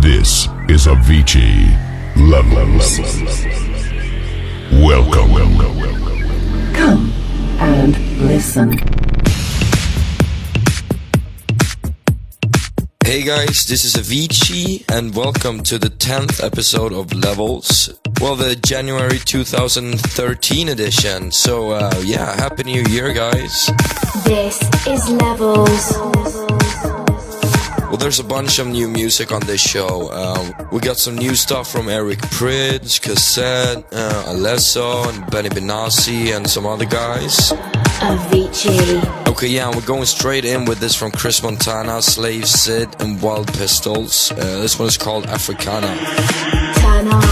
This is Avicii LE7ELS. Welcome. Come and listen. Hey guys, this is Avicii and welcome to the 10th episode of Levels. Well, the January 2013 edition. So yeah, Happy New Year guys. This is Levels. Well, there's a bunch of new music on this show. We got some new stuff from Prydz, CAZZETTE, Alesso, and Benassi, and some other guys. Avicii. Okay, yeah, we're going straight in with this from Chris Montana, Slave Sid, and Wild Pistols. This one is called Africana. Turn on.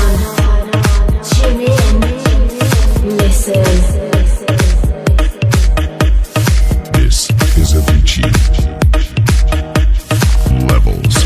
Tune in. Listen. This is Avicii LE7ELS.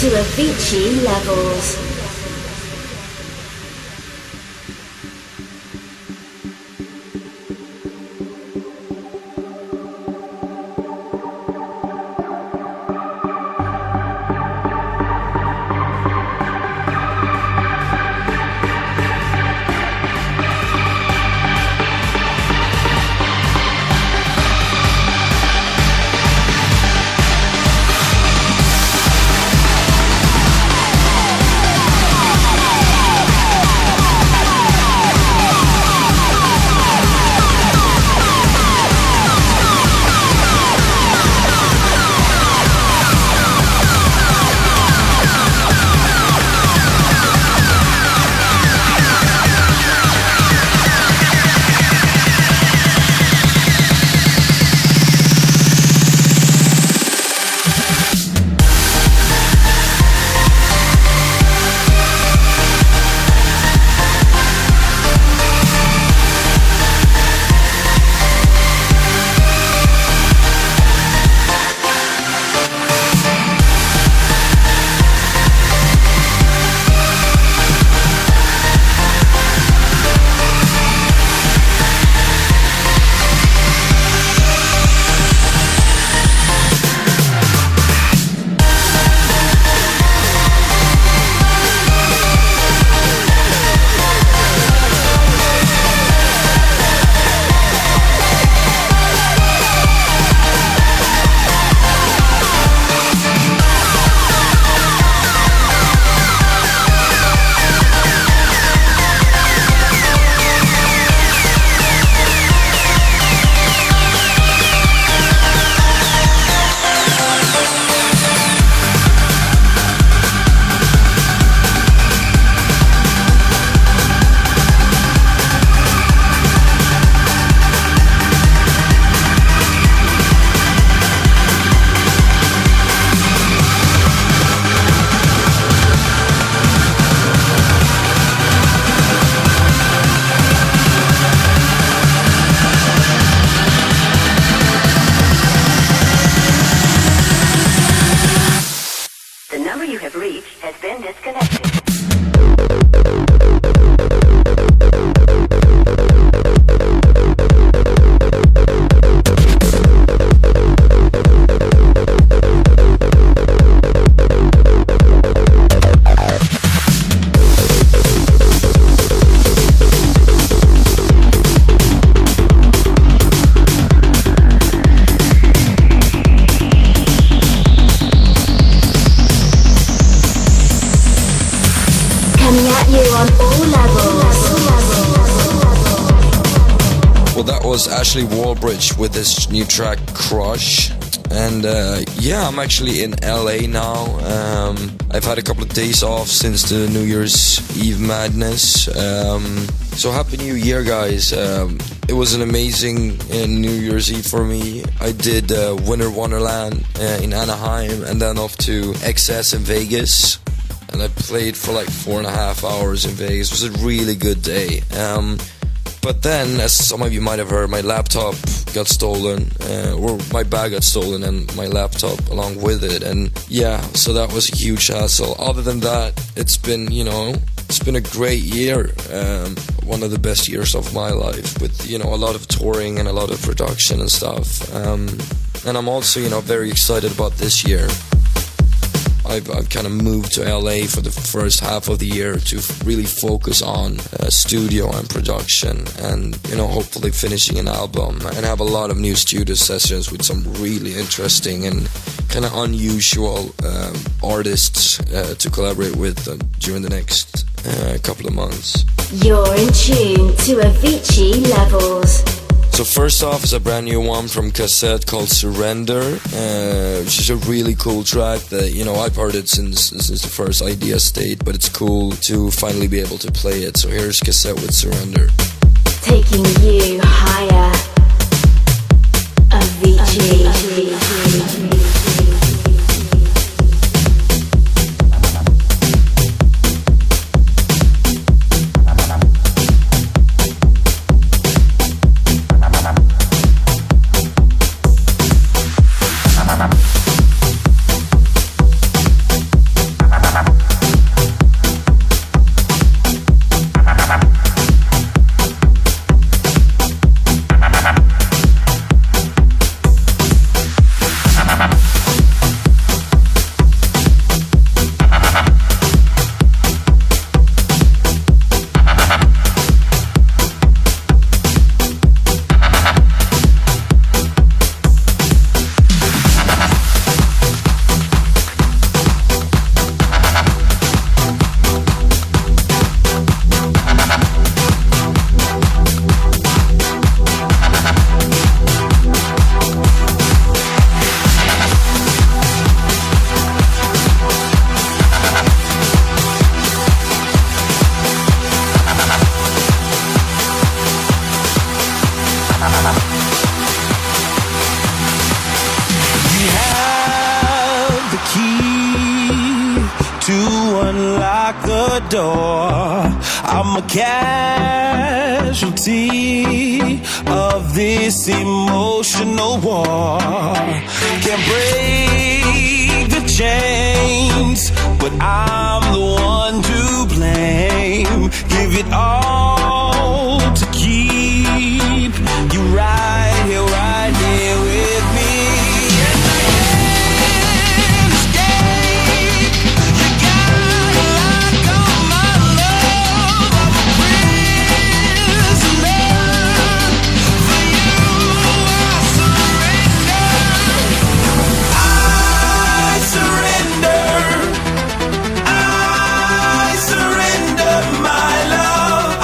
to Avicii Levels. Was actually Wallbridge with this new track Crush, and yeah, I'm actually in LA now. I've had a couple of days off since the New Year's Eve madness, so happy New Year, guys. It was an amazing New Year's Eve for me. I did Winter Wonderland in Anaheim and then off to XS in Vegas, and I played for like 4.5 hours in Vegas. It was a really good day. But then, as some of you might have heard, my laptop got stolen, or my bag got stolen and my laptop along with it. And yeah, so that was a huge hassle. Other than that, it's been, it's been a great year. One of the best years of my life with, a lot of touring and a lot of production and stuff. And I'm also, very excited about this year. I've kind of moved to LA for the first half of the year to really focus on studio and production, and hopefully finishing an album, and have a lot of new studio sessions with some really interesting and kind of unusual artists to collaborate with during the next couple of months. You're in tune to Avicii Levels. So first off is a brand new one from CAZZETTE called Surrender, which is a really cool track that, I've heard it since the first idea state, but it's cool to finally be able to play it. So here's CAZZETTE with Surrender. Taking you higher, Avicii. lock the door. I'm a casualty of this emotional war. Can't break the chains, but I'm the one to blame. Give it all to keep you right here with me. And I can't escape. You gotta lock on my love. I'm a prisoner. For you I surrender. I surrender my love. I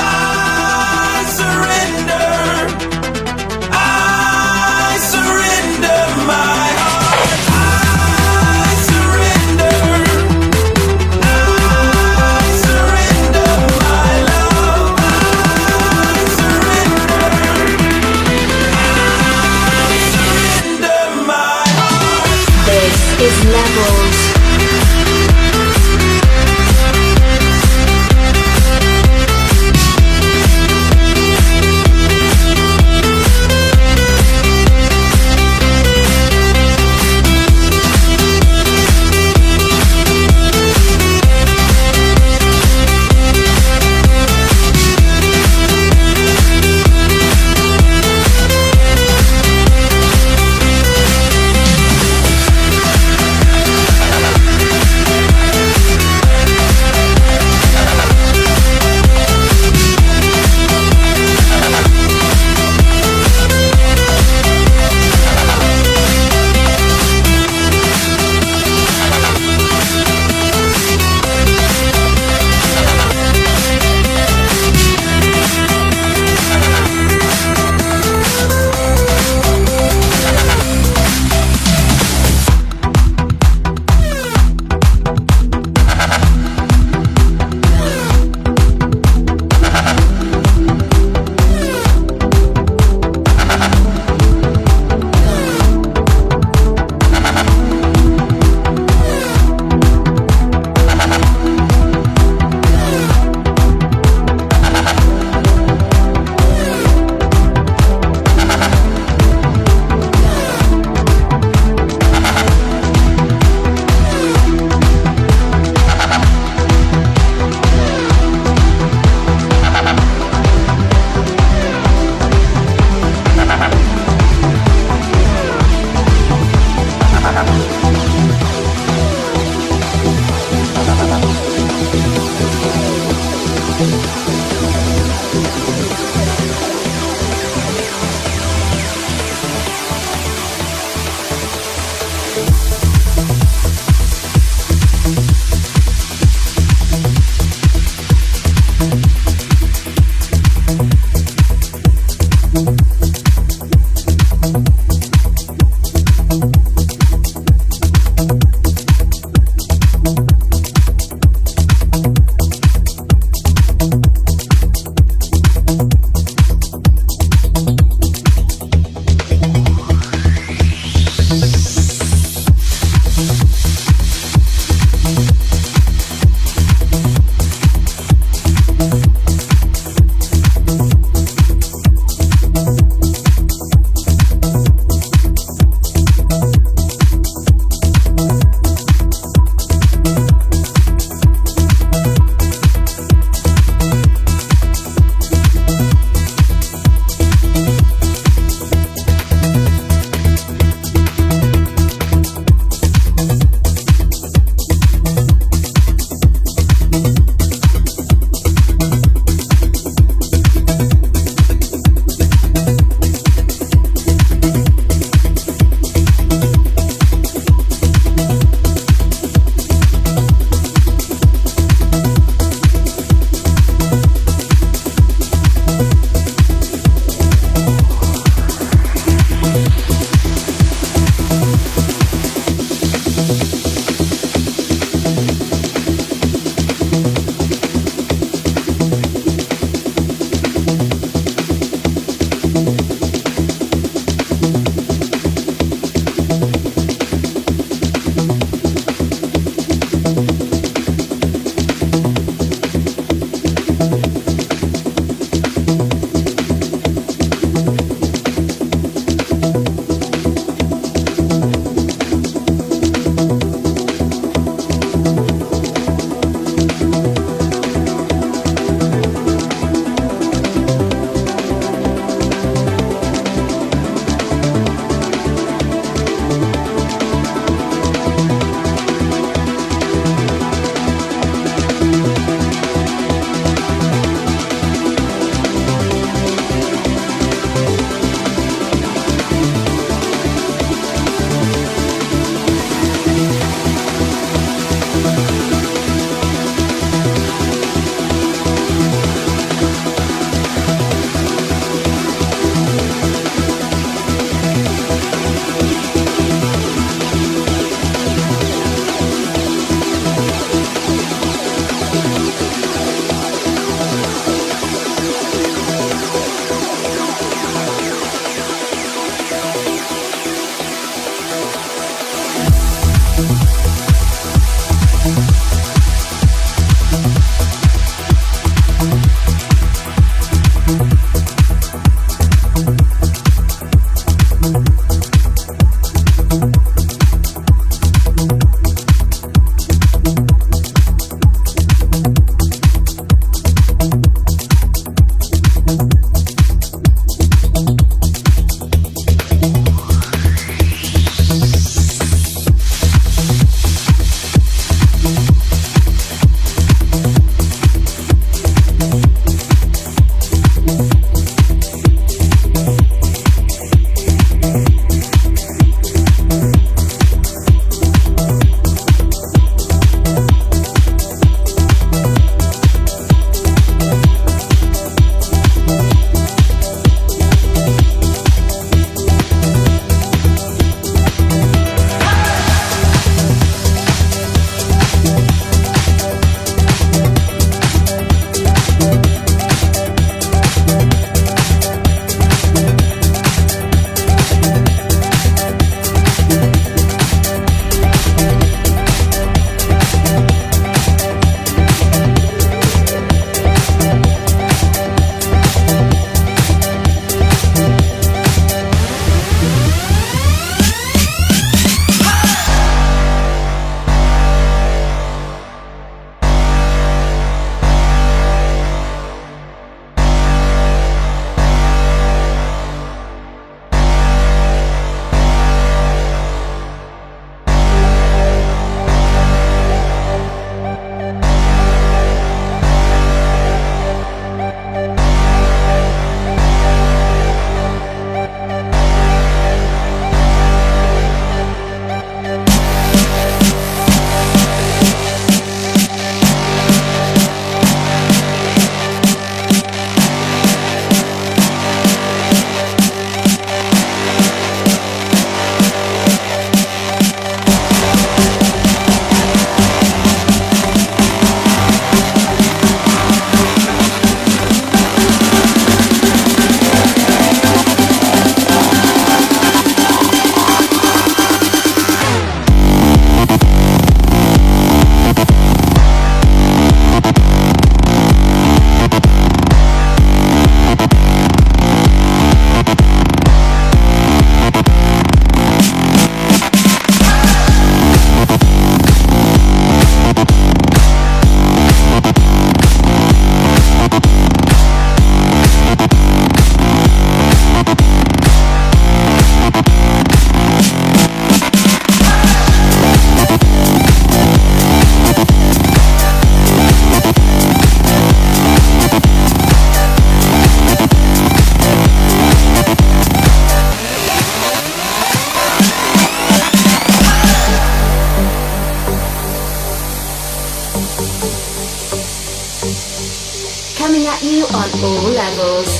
on all levels.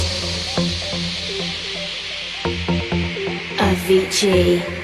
Avicii.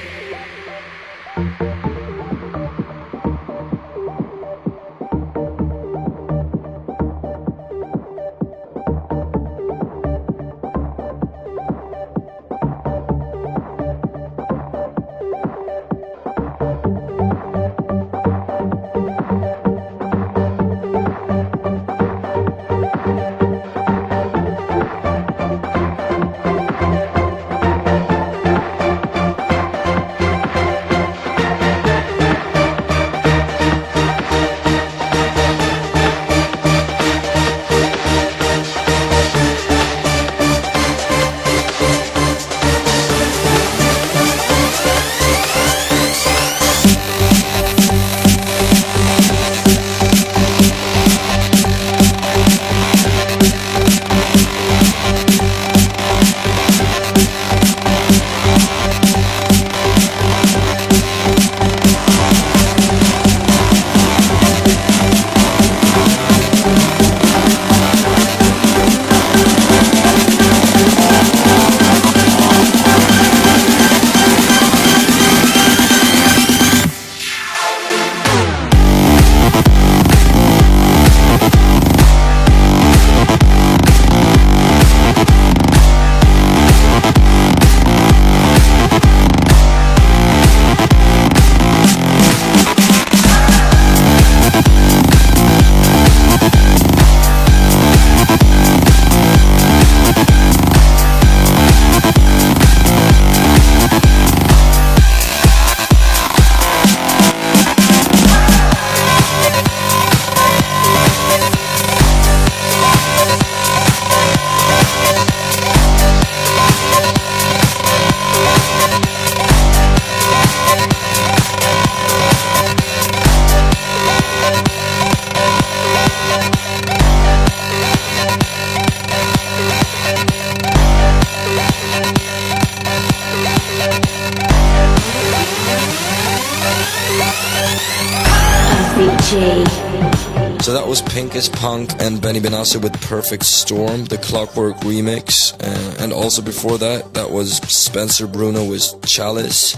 So that was Pink is Punk and Benassi with Perfect Storm, the Clockwork remix. And also before that, that was Spencer Bruno with Chalice.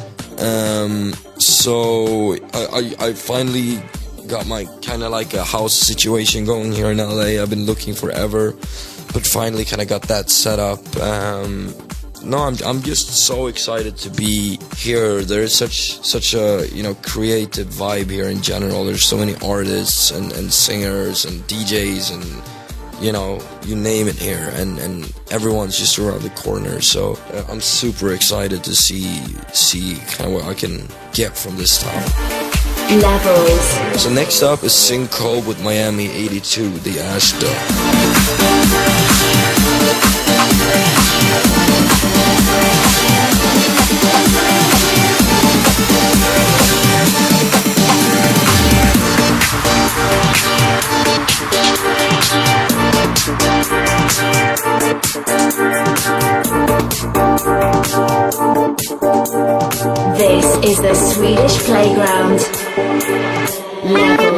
So I finally got my kind of like a house situation going here in LA. I've been looking forever, but finally kind of got that set up. No, I'm just so excited to be here. There is such a creative vibe here in general. There's so many artists and singers and DJs and you name it here, and everyone's just around the corner. So I'm super excited to see kind of what I can get from this town. Levels. So next up is Syncope with Miami 82, the Ashta. This is the Swedish Playground. Levels.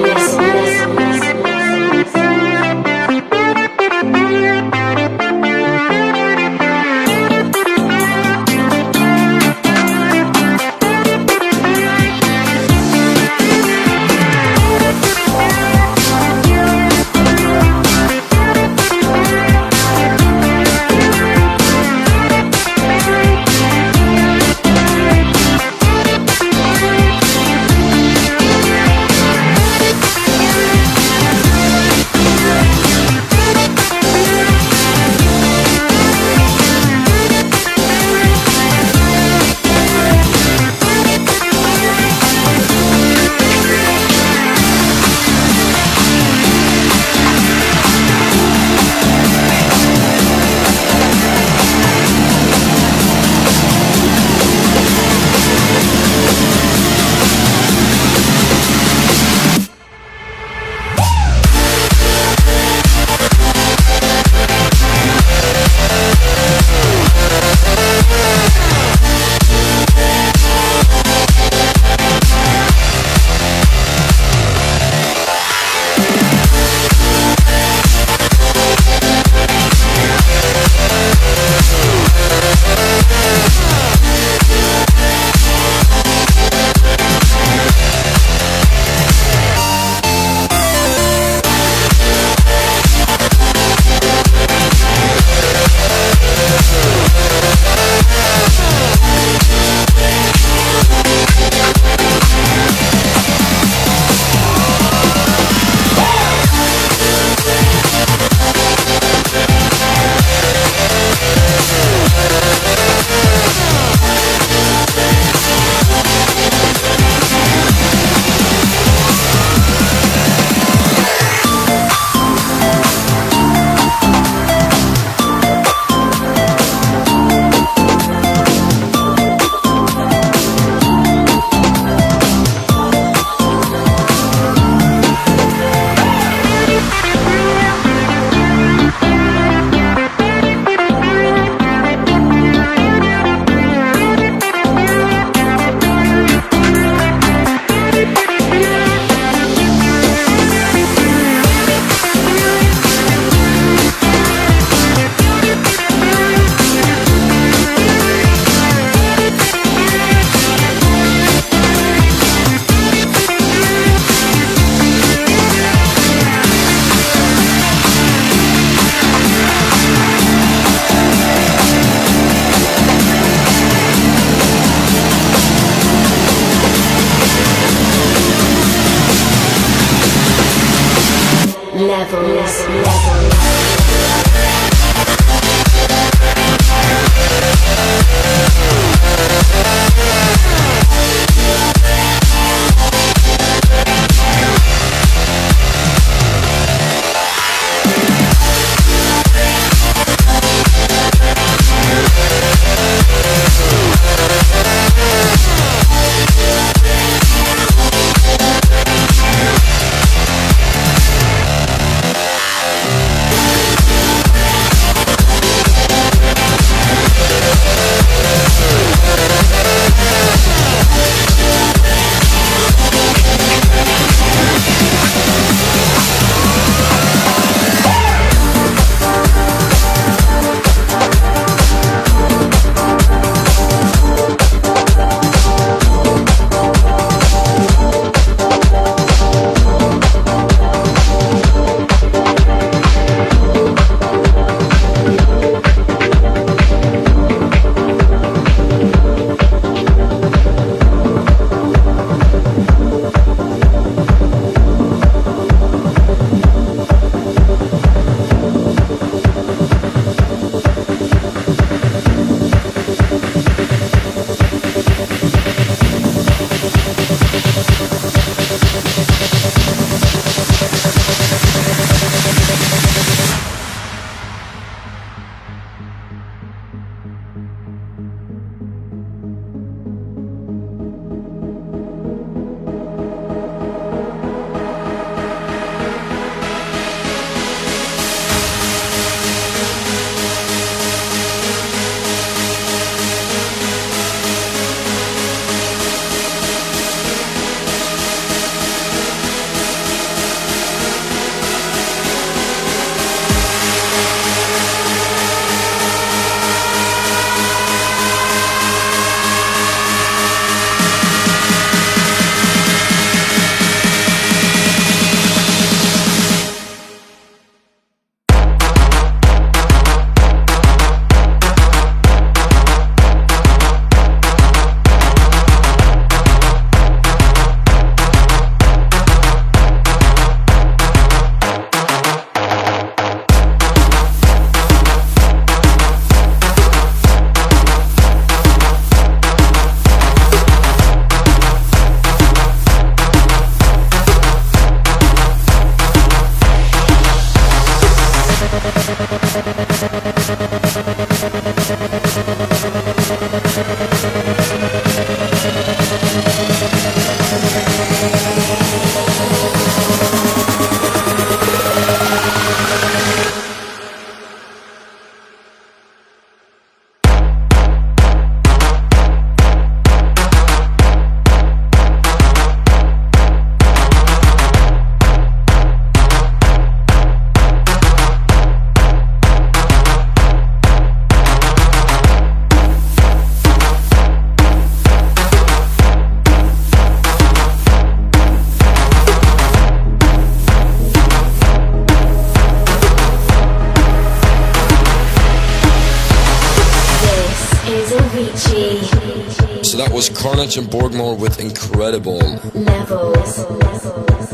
So that was Carnage and Borgore with Incredible Levels.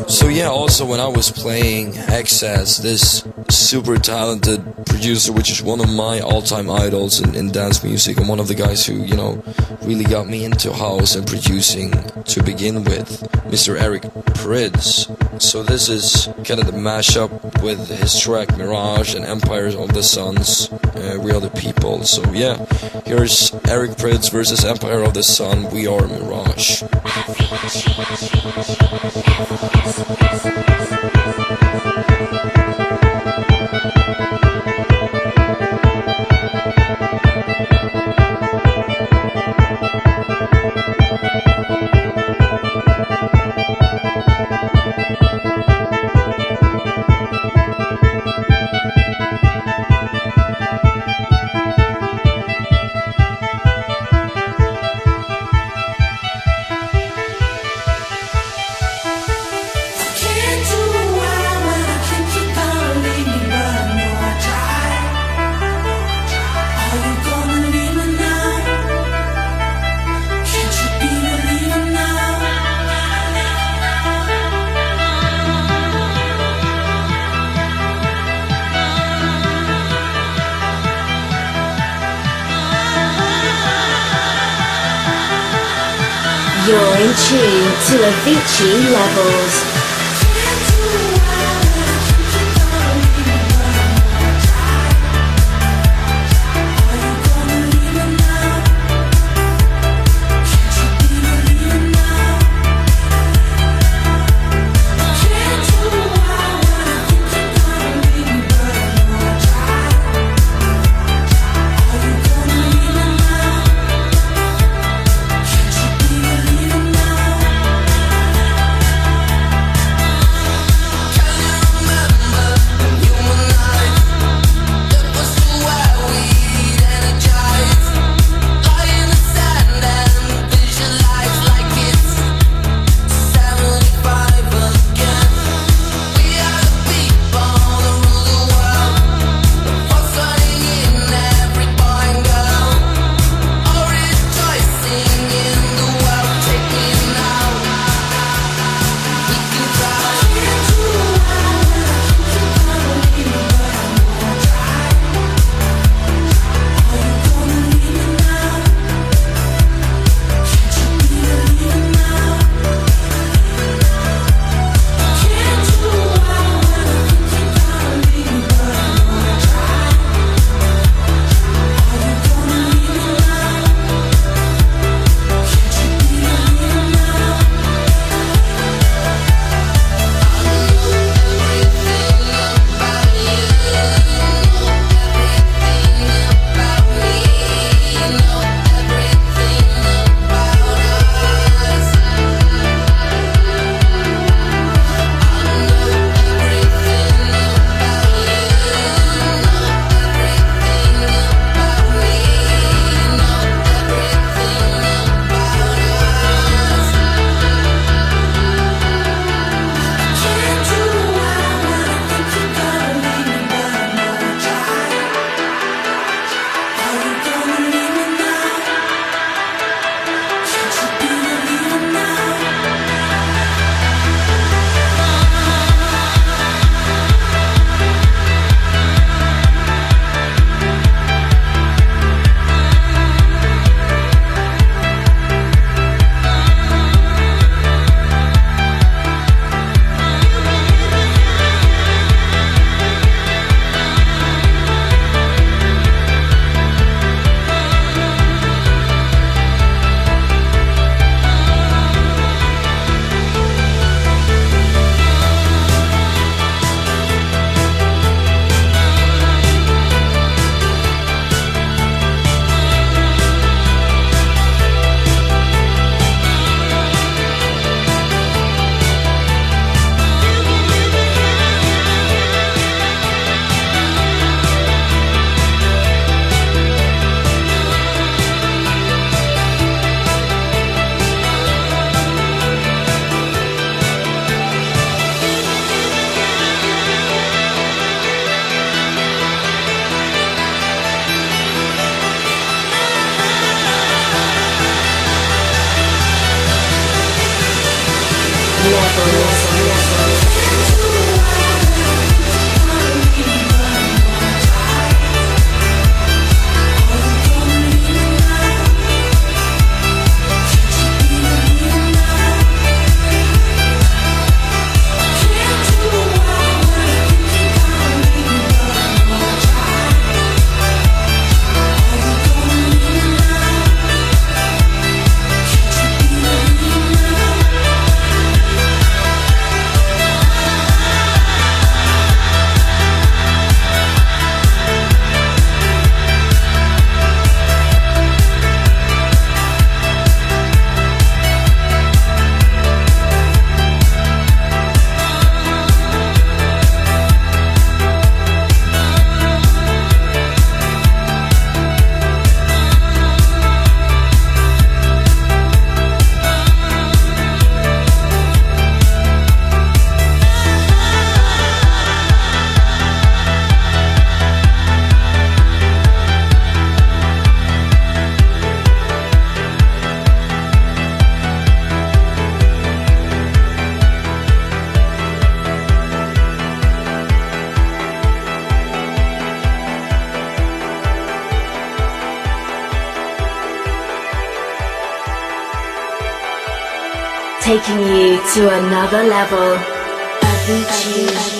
So yeah, also when I was playing XS, this super talented producer, which is one of my all-time idols in dance music, and one of the guys who, you know, really got me into house and producing to begin with, Mr. Eric Prydz. So this is kind of the mashup with his track Mirage and Empires of the Suns, We Are the People. So yeah, here's Eric Prydz versus Empire of the Sun, We Are Mirage. You're in tune to Avicii Levels. taking you to another level. Avicii.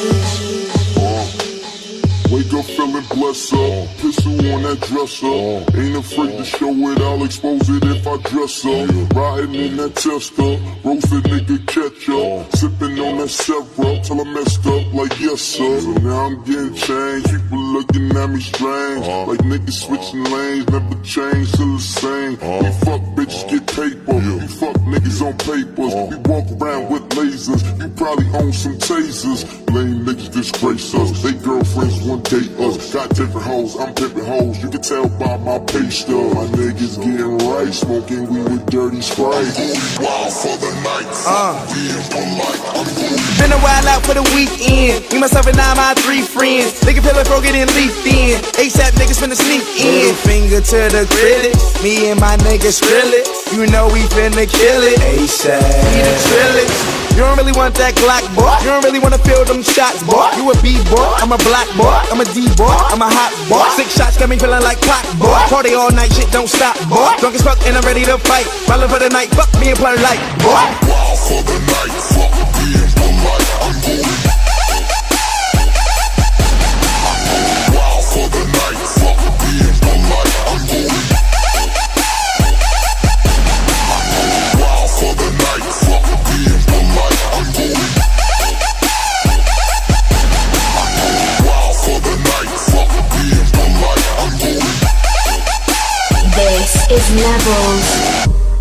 Wake up feeling blessed up, pistol on that dresser. Ain't afraid to show it, I'll expose it if I dress up. Riding in that tester, roasted nigga ketchup. Sipping on that syrup till I messed up like yes sir. So now I'm getting changed, people looking at me strange. Like niggas switching lanes, never change, still the same. We fuck bitches, get paper, we fuck niggas on papers. We walk around with lasers, you probably own some tasers. Lame niggas disgrace us, they girlfriends want date us. Got different hoes, I'm pimping hoes. You can tell by my pay stub. My niggas getting right, smoking weed with dirty Sprite. Wild for the night, being polite. Been a while out for the weekend. Me, myself, and my 3 friends. Nigga pillow broke it and leafed in. ASAP niggas finna sneak in. Finger to the critics. Me and my niggas Skrillex. You know we finna kill it. ASAP. We the Trillics. You don't really want that Glock, boy. You don't really wanna feel them shots, boy. You a B-boy, I'm a black boy. I'm a D-boy, I'm a hot boy. 6 shots got me feeling like pop, boy. Party all night, shit don't stop, boy. Drunk as fuck and I'm ready to fight. Ballin' for the night, fuck me and play like, boy. Wild for the night, fuck being polite. I'm going. Wild for the night, fuck being polite. I'm going. Wild for the night, fuck being polite. I'm going. Wild for the night, fuck being polite. I'm going. This is Levels.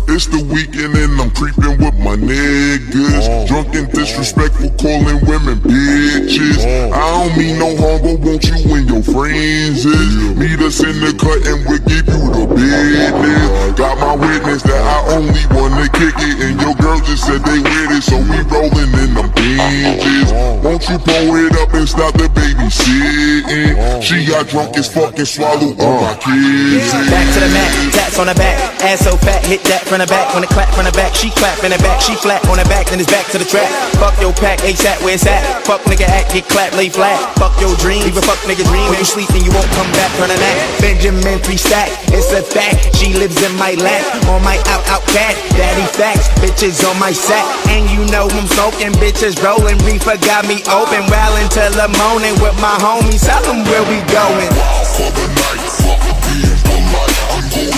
It's the weekend and I'm creeping with my niggas. Drunk and disrespectful, calling women bitches. I don't mean no harm, but won't you and your friends is? Meet us in the cut and we'll give you the business. Got my witness that I only wanna kick it, and your girl just said they with it, so we rolling in them binges. Won't you pull it up and stop the babysitting? She got drunk as fuck and swallowed all my kids. Back to the mat, tats on the back. Ass so fat, hit that from the back. When it clap from the back, she clap in the back. She flat on the back, then it's back to the track. Fuck your pack, ASAP, where it's at? Fuck nigga act, get clap, lay flat. Fuck your dream, leave a fuck nigga dream. When you sleep and you won't come back from the nap. Benjamin 3 stack, it's a fact. She lives in my lap, on my out cat. Daddy facts, bitches on my sack. And you know I'm smoking, bitches rolling. Reefer got me open, wildin' till the morning with my homies. Tell them where we going. Wild for the night, fuck being polite. I'm going.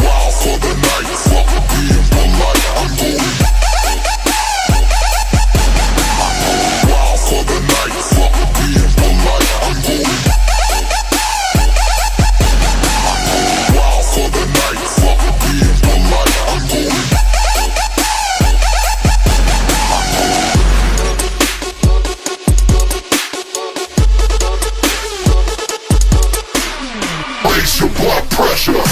Wild for the night, fuck being polite. I'm going. Wild for the night, fuck being polite. I'm going. Wild for the night, fuck being polite. I'm going. Raise your blood pressure.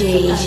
Levels.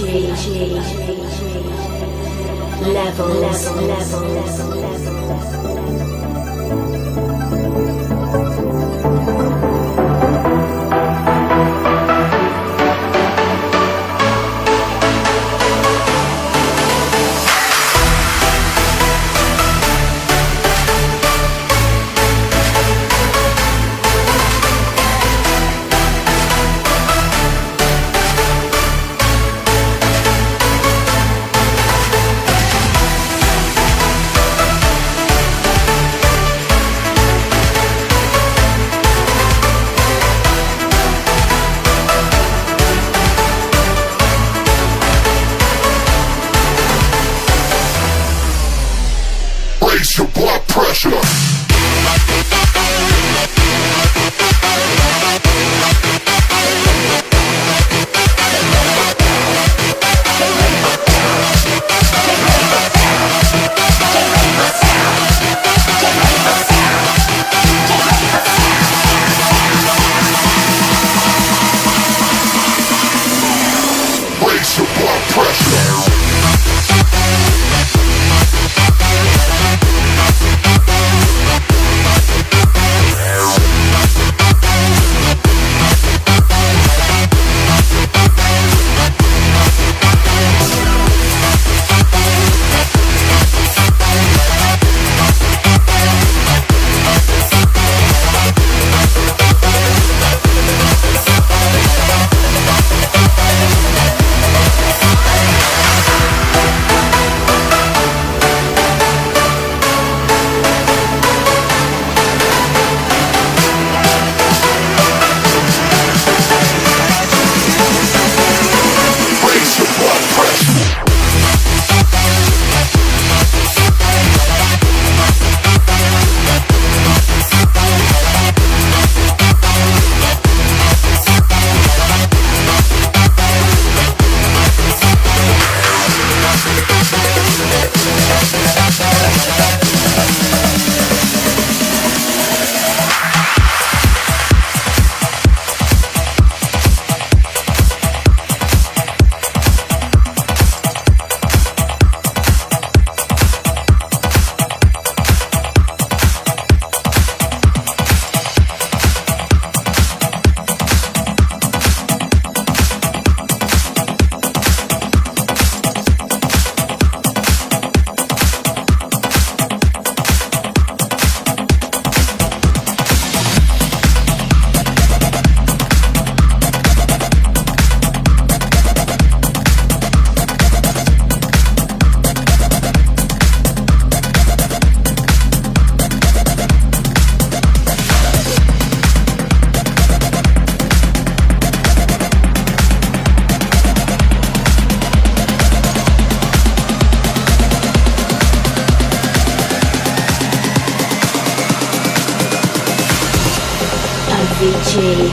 Avicii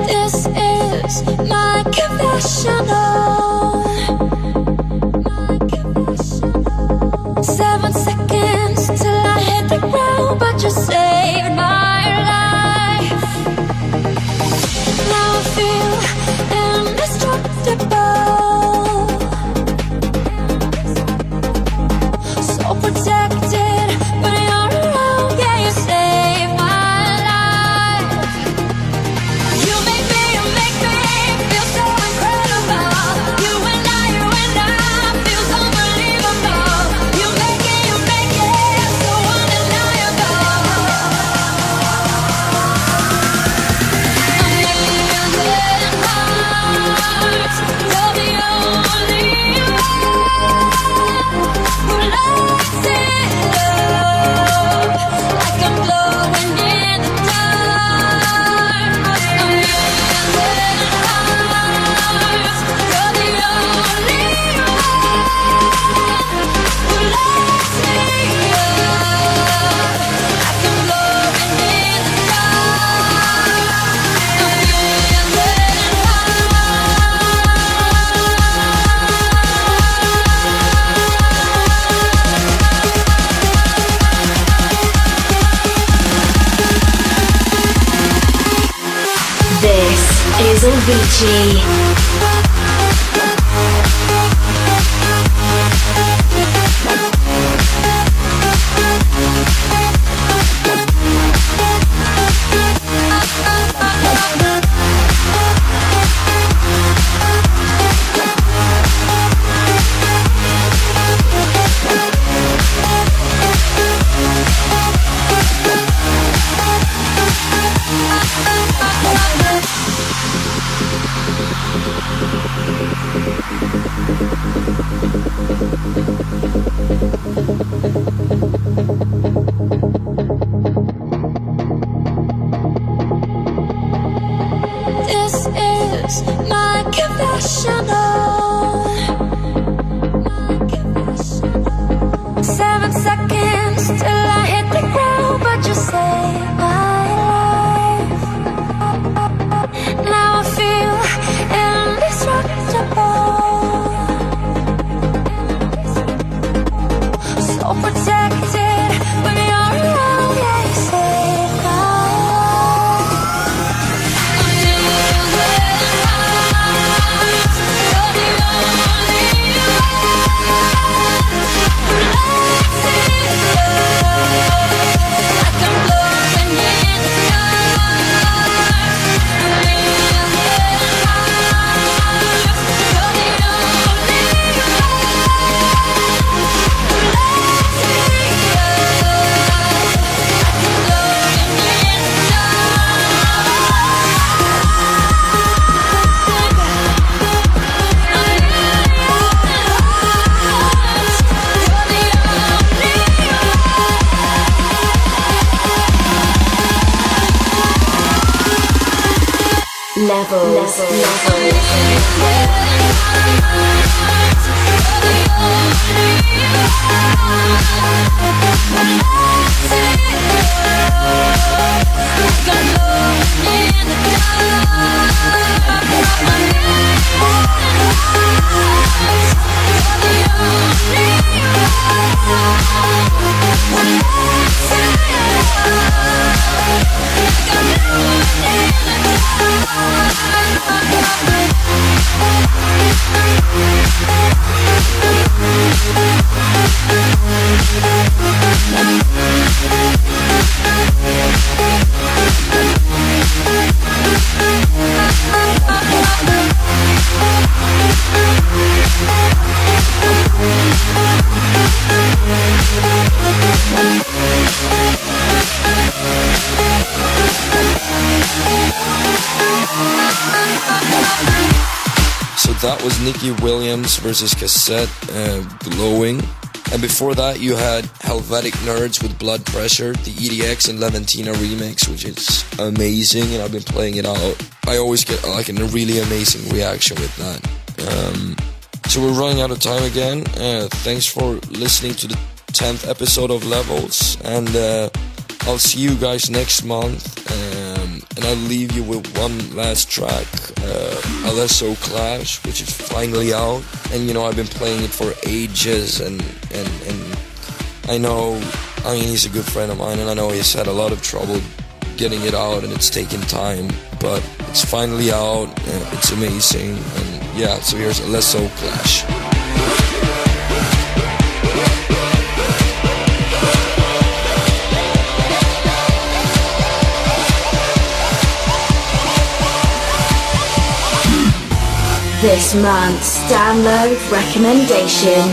This is my confessional. 7 seconds till I hit the ground, but you saved my life. Now I feel indestructible, so protected when you're around. Yeah, you save my life. You make me feel so incredible. You and I feels unbelievable. You make it so undeniable. A million hearts, you're the only one who loves it. Avicii. This is my confessional. 7 seconds till I hit the ground, but you saved my life. Now I feel indestructible, so protected when you're around. Yeah, you saved my life. Levels. So that was Nikki Williams versus Cassette, Glowing. And before that you had Helvetic Nerds with Blood Pressure, the EDX and Leventina remix, which is amazing, and I've been playing it out. I always get like a really amazing reaction with that. So we're running out of time again. Thanks for listening to the 10th episode of Levels, and I'll see you guys next month. And I'll leave you with one last track, Alesso Clash, which is finally out. And you know, I've been playing it for ages, and I know, I mean, he's a good friend of mine, and I know he's had a lot of trouble getting it out, and it's taken time, but it's finally out, and it's amazing. And yeah, so here's Alesso Clash. This month's download recommendation.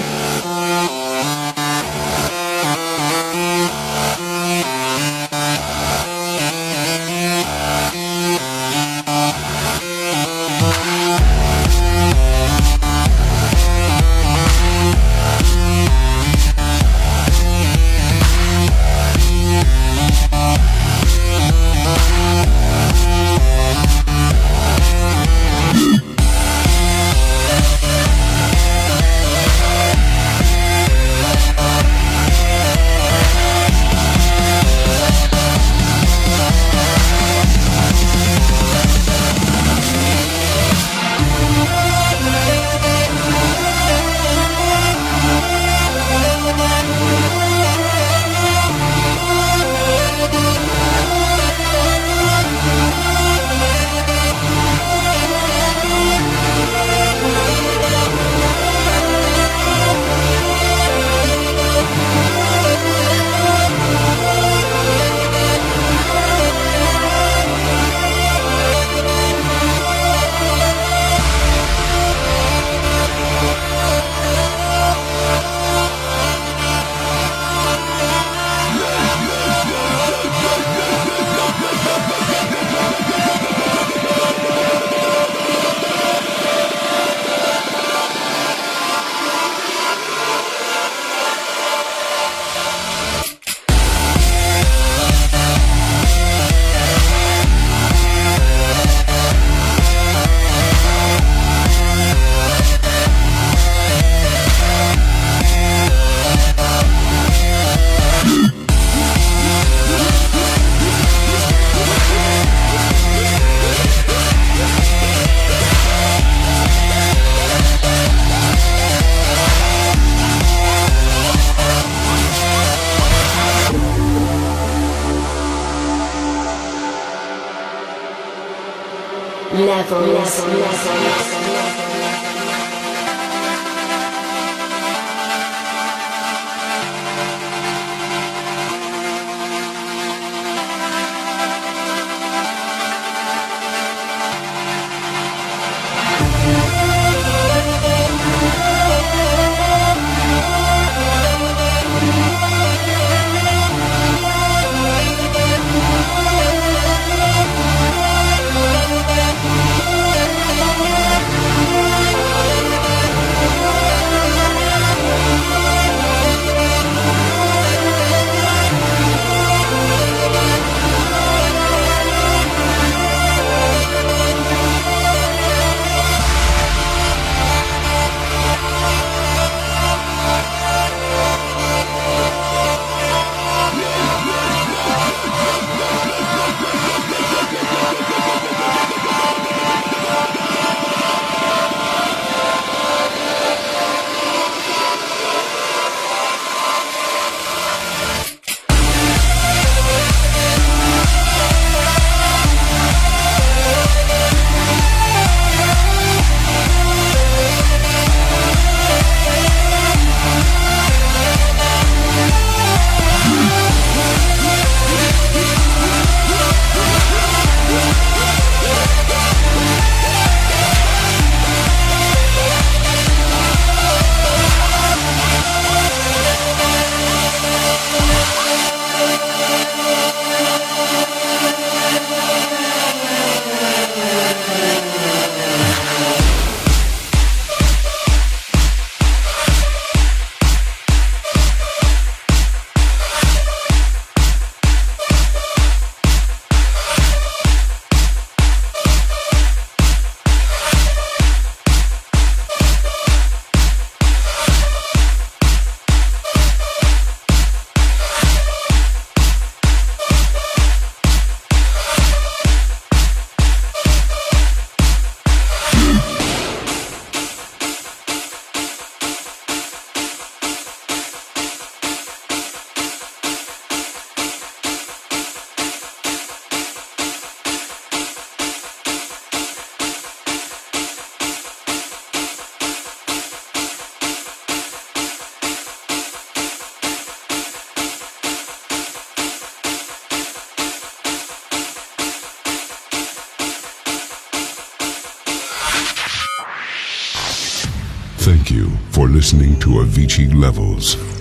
Thank you for listening to Avicii Levels.